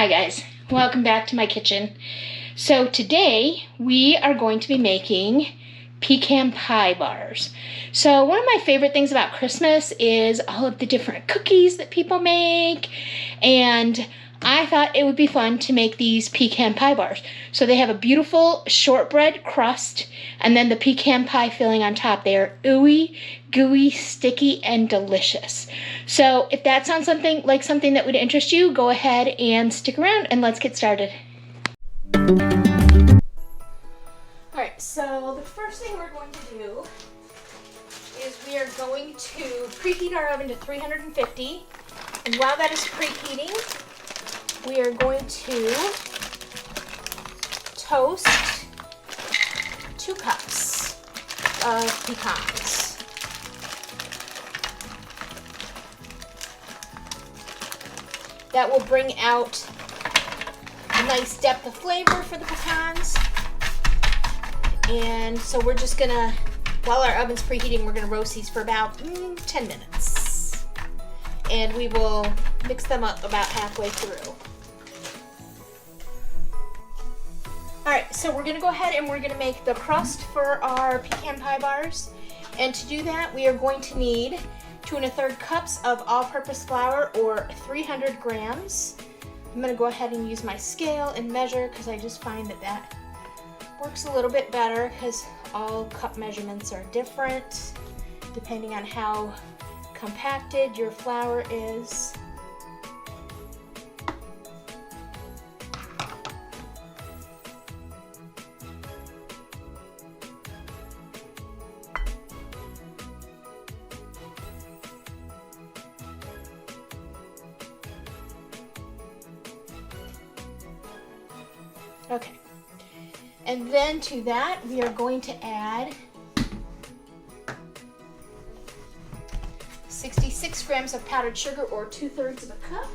Hi guys, welcome back to my kitchen. So today we are going to be making pecan pie bars. So one of my favorite things about Christmas is all of the different cookies that people make, and I thought it would be fun to make these pecan pie bars. So they have a beautiful shortbread crust and then the pecan pie filling on top. They are ooey, gooey, sticky, and delicious. So if that sounds something that would interest you, go ahead and stick around and let's get started. Alright, so the first thing we're going to do is we are going to preheat our oven to 350. And while that is preheating, we are going to toast 2 cups of pecans. That will bring out a nice depth of flavor for the pecans. And so we're just gonna, while our oven's preheating, we're gonna roast these for about 10 minutes. And we will mix them up about halfway through. Alright, so we're going to go ahead and we're going to make the crust for our pecan pie bars. And to do that, we are going to need 2 1/3 cups of all-purpose flour, or 300 grams. I'm going to go ahead and use my scale and measure because I just find that works a little bit better because all cup measurements are different depending on how compacted your flour is. Okay, and then to that we are going to add 66 grams of powdered sugar, or 2/3 of a cup.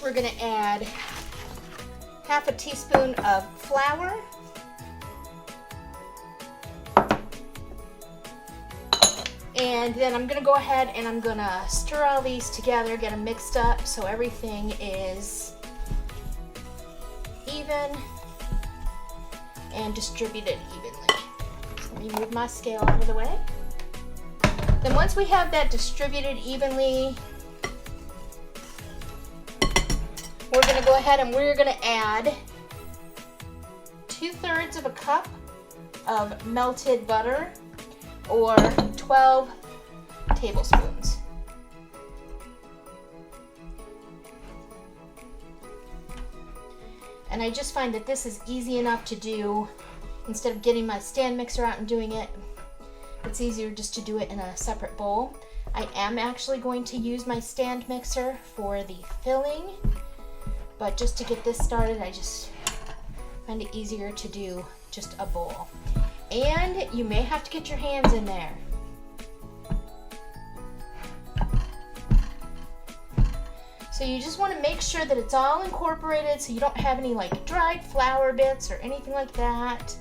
We're going to add half a teaspoon of flour, and then I'm going to go ahead and I'm going to stir all these together, get them mixed up so everything is even and distributed evenly. So let me move my scale out of the way. Then once we have that distributed evenly, we're going to go ahead and we're going to add 2/3 of a cup of melted butter, or 12 tablespoons. And I just find that this is easy enough to do. Instead of getting my stand mixer out and doing it, it's easier just to do it in a separate bowl. I am actually going to use my stand mixer for the filling, but just to get this started, I just find it easier to do just a bowl. And you may have to get your hands in there. So you just want to make sure that it's all incorporated so you don't have any like dried flour bits or anything like that.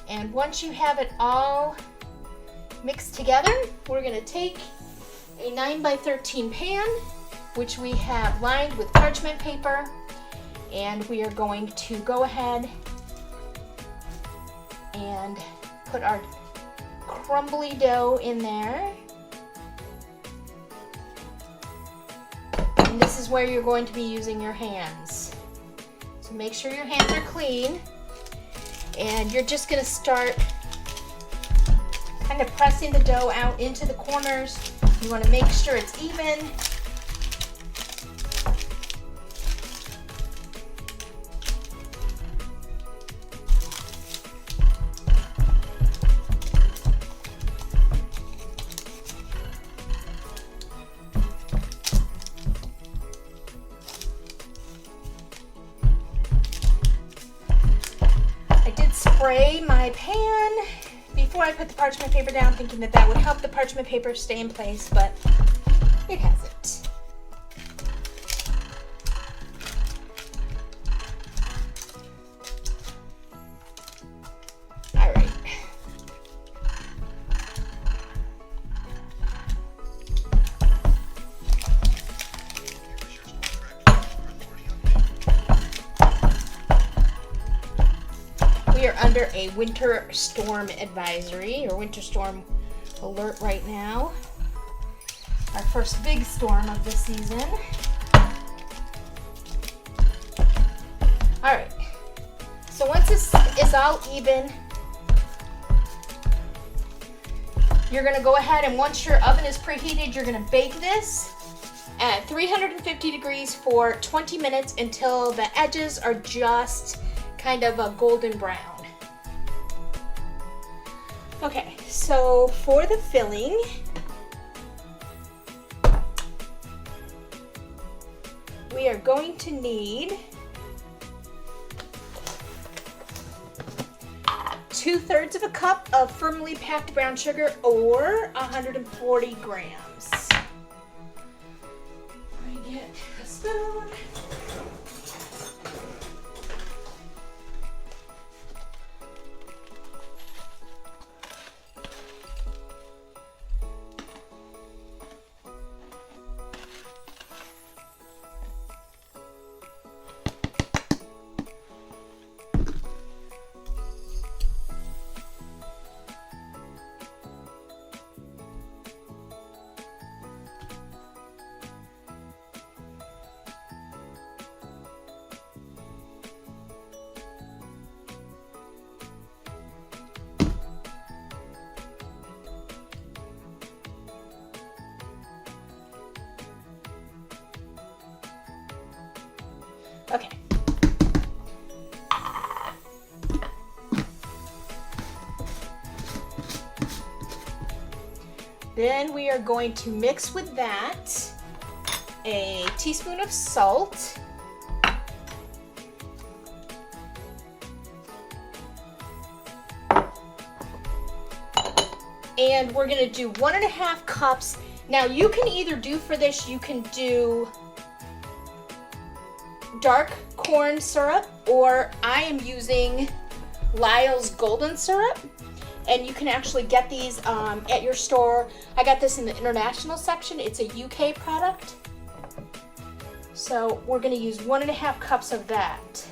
And once you have it all mixed together, we're going to take a 9x13 pan, which we have lined with parchment paper, and we are going to go ahead and put our crumbly dough in there. And this is where you're going to be using your hands. So make sure your hands are clean, and you're just going to start kind of pressing the dough out into the corners. You want to make sure it's even. spray my pan before I put the parchment paper down, thinking that that would help the parchment paper stay in place, but it hasn't. All right. We are under a winter storm advisory or winter storm alert right now. Our first big storm of the season. All right. So once this is all even, you're going to go ahead and once your oven is preheated, you're going to bake this at 350 degrees for 20 minutes until the edges are just kind of a golden brown. Okay, so for the filling, we are going to need 2/3 of a cup of firmly packed brown sugar or 140 grams. Let me get a spoon. Okay. Then we are going to mix with that a teaspoon of salt, and we're going to do 1.5 cups. Now you can either do for this, you can do dark corn syrup, or I am using Lyle's golden syrup, and you can actually get these at your store. I got this in the international section. It's a UK product. So we're going to use 1.5 cups of that,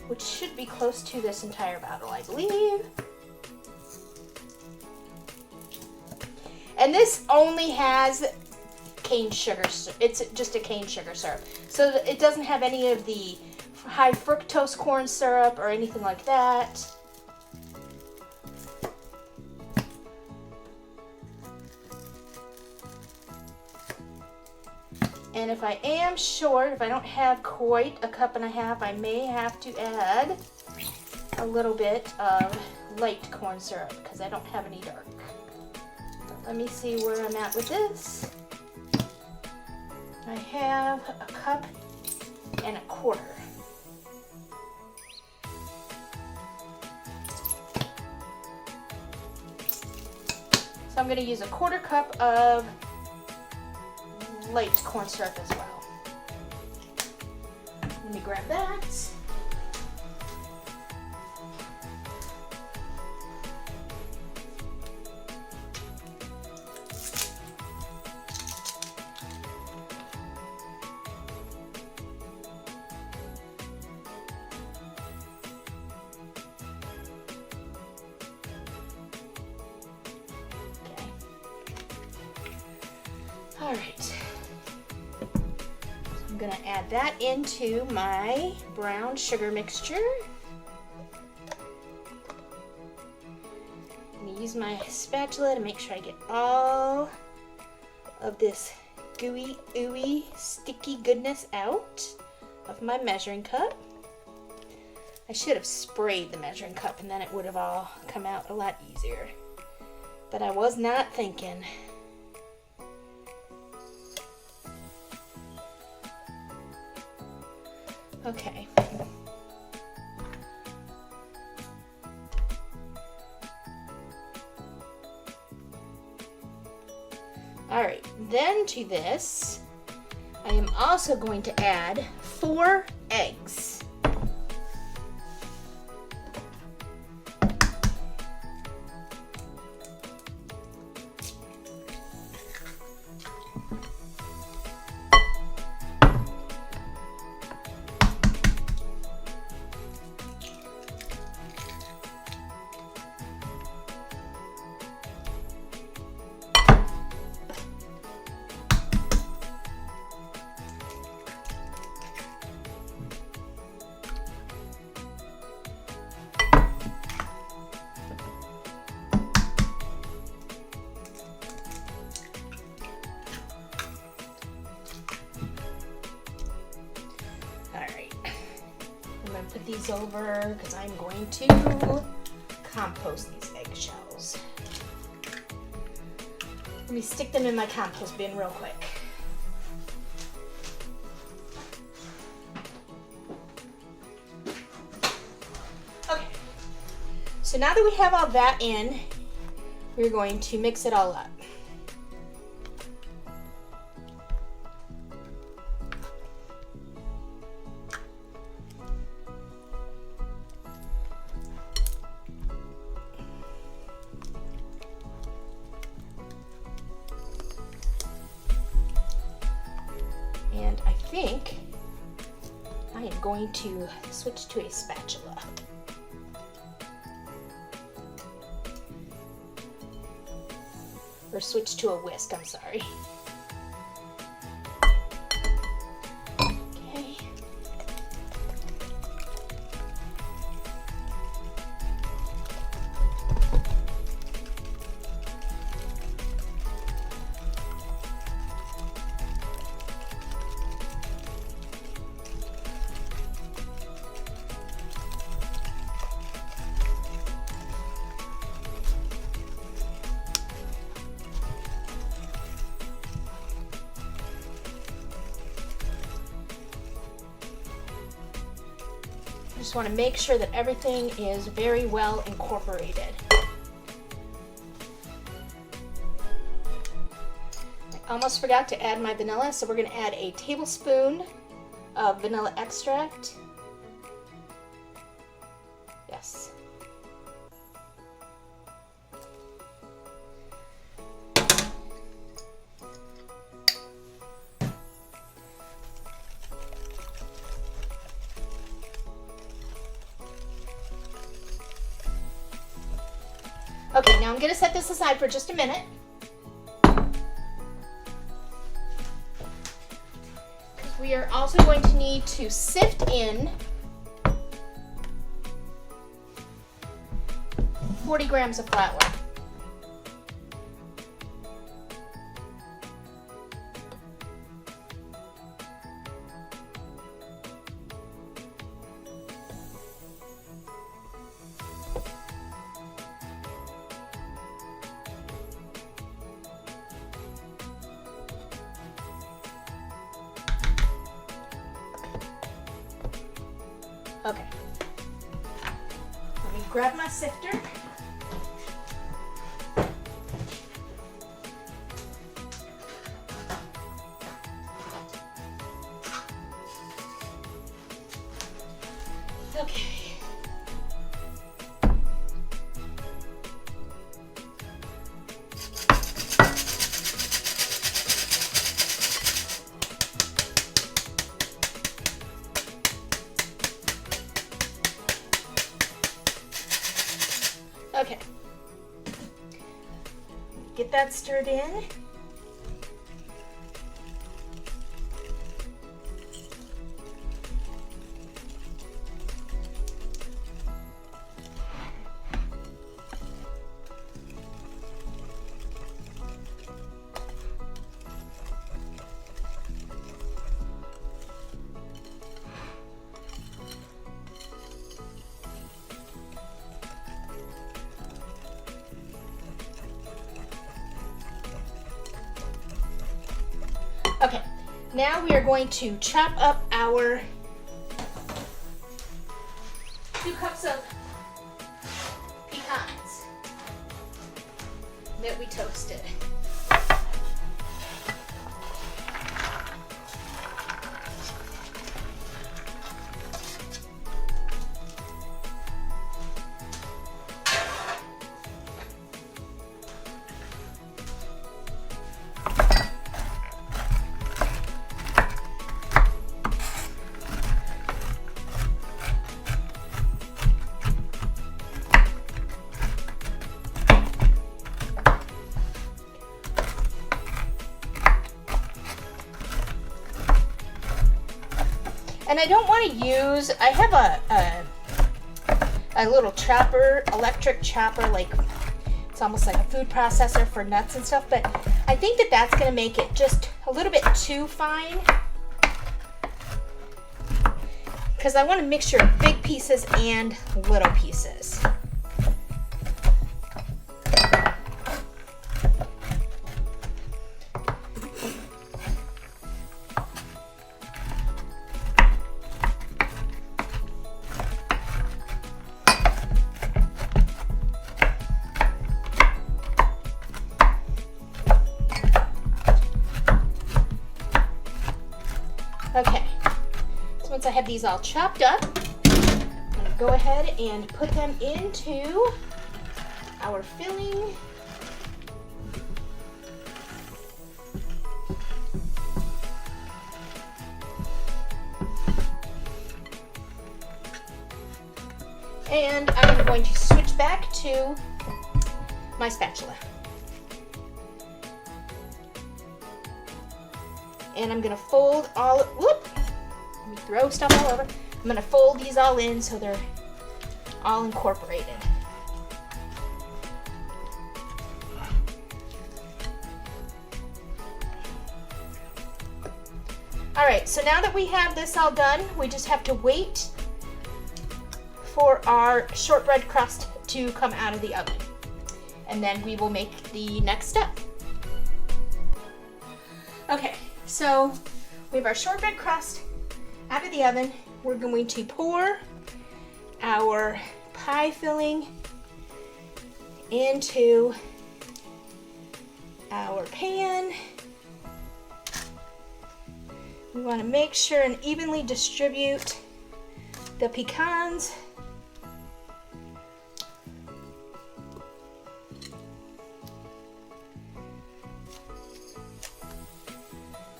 which should be close to this entire bottle, I believe. And this only has cane sugar. It's just a cane sugar syrup. So it doesn't have any of the high fructose corn syrup or anything like that. And if I am short, if I don't have quite a cup and a half, I may have to add a little bit of light corn syrup because I don't have any dark. Let me see where I'm at with this. I have a cup and a quarter. So I'm going to use a 1/4 cup of light corn syrup as well. Let me grab that. All right, so I'm gonna add that into my brown sugar mixture. I'm gonna use my spatula to make sure I get all of this gooey, ooey, sticky goodness out of my measuring cup. I should have sprayed the measuring cup and then it would have all come out a lot easier. But I was not thinking. then to this, I am also going to add 4 eggs. Put these over because I'm going to compost these eggshells. Let me stick them in my compost bin real quick. Okay, so now that we have all that in, we're going to mix it all up. And I think I am going to switch to a spatula. Or switch to a whisk, I'm sorry. Okay. Just want to make sure that everything is very well incorporated. I almost forgot to add my vanilla, so we're going to add a tablespoon of vanilla extract. Yes. Okay, now I'm going to set this aside for just a minute. We are also going to need to sift in 40 grams of flour. Okay, let me grab my sifter. Okay. Okay, get that stirred in. Okay, now we are going to chop up our 2 cups of pecans that we toasted. I don't want to use, I have a little chopper, electric chopper, like it's almost like a food processor for nuts and stuff, but I think that that's going to make it just a little bit too fine, because I want a mixture of big pieces and little pieces. Okay, so once I have these all chopped up, I'm going to go ahead and put them into our filling. And I'm going to switch back to my spatula. And I'm gonna fold all, whoop, let me throw stuff all over. I'm gonna fold these all in so they're all incorporated. All right, so now that we have this all done, we just have to wait for our shortbread crust to come out of the oven. And then we will make the next step. Okay. So we have our shortbread crust out of the oven. We're going to pour our pie filling into our pan. We want to make sure and evenly distribute the pecans.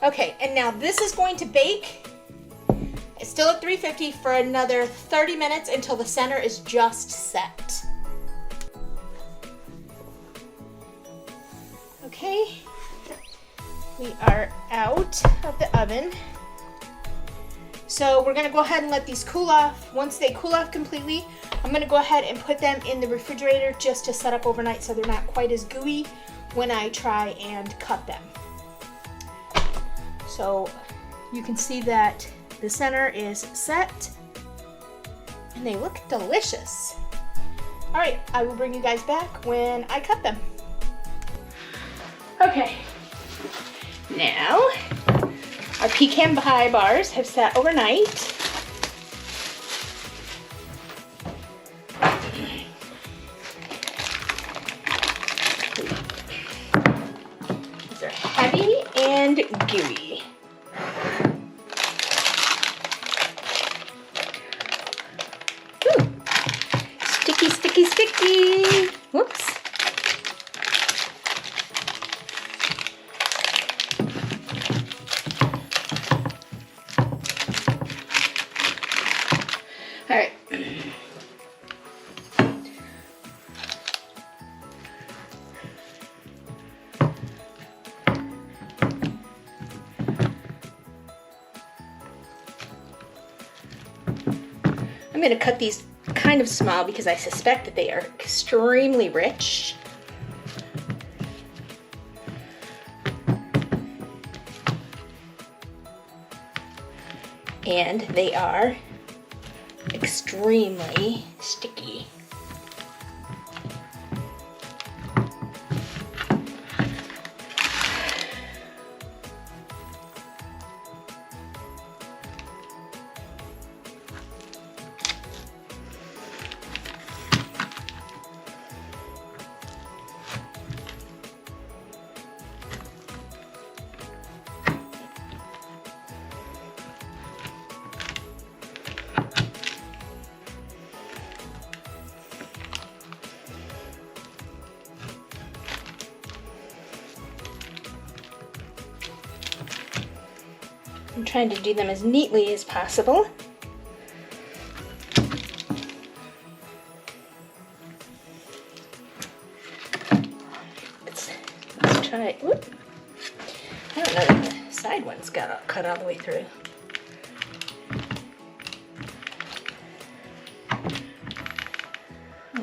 Okay, and now this is going to bake. It's still at 350 for another 30 minutes until the center is just set. Okay, we are out of the oven. So we're gonna go ahead and let these cool off. Once they cool off completely, I'm gonna go ahead and put them in the refrigerator just to set up overnight so they're not quite as gooey when I try and cut them. So you can see that the center is set and they look delicious. All right, I will bring you guys back when I cut them. Okay, now our pecan pie bars have sat overnight. These are heavy and gooey. Ooh. Sticky, sticky, sticky. Whoops. All right. I'm going to cut these kind of small because I suspect that they are extremely rich. And they are extremely sticky. I'm trying to do them as neatly as possible. Let's try, whoop. I don't know if the side ones got cut all the way through.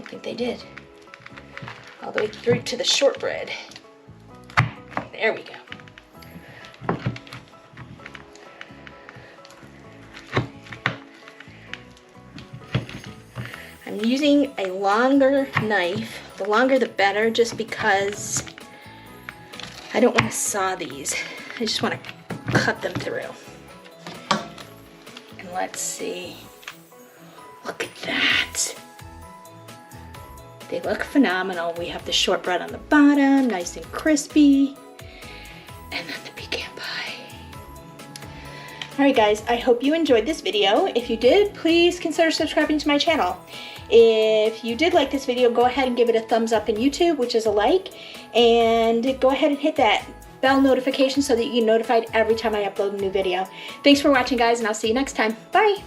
think they did. All the way through to the shortbread. There we go. I'm using a longer knife. The longer the better, just because I don't want to saw these. I just want to cut them through. And let's see. Look at that. They look phenomenal. We have the shortbread on the bottom, nice and crispy. And then the pecan pie. All right, guys, I hope you enjoyed this video. If you did, please consider subscribing to my channel. If you did like this video, go ahead and give it a thumbs up in YouTube, which is a like, and go ahead and hit that bell notification so that you get notified every time I upload a new video. Thanks for watching, guys, and I'll see you next time. Bye.